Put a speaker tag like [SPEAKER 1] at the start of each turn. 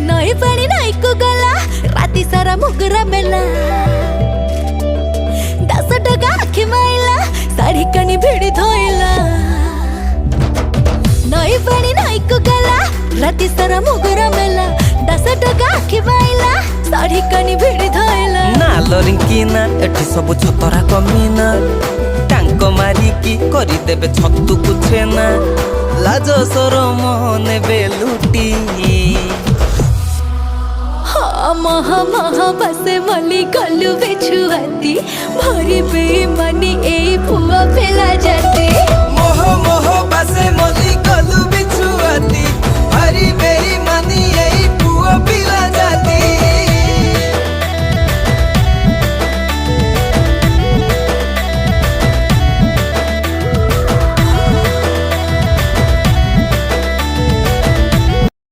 [SPEAKER 1] नई पानी नई को गला राती सारा मुगरा मेला 10 टका आखि माइला साड़ी कनी भिड़ी धोइला नई पानी नई को गला राती सारा मुगरा मेला 10 टका आखि माइला साड़ी कनी भिड़ी धोइला
[SPEAKER 2] ना लरिंकिना एठी सब छतरा कमीना टांको मारी की करी देबे छतु कुछेना लाज सरम नेबे लुटी
[SPEAKER 1] महा महा बसे मली गलु बेछुआती भरी बेईमानी ए फुआ फेला जाती
[SPEAKER 2] मोह मोह बसे मली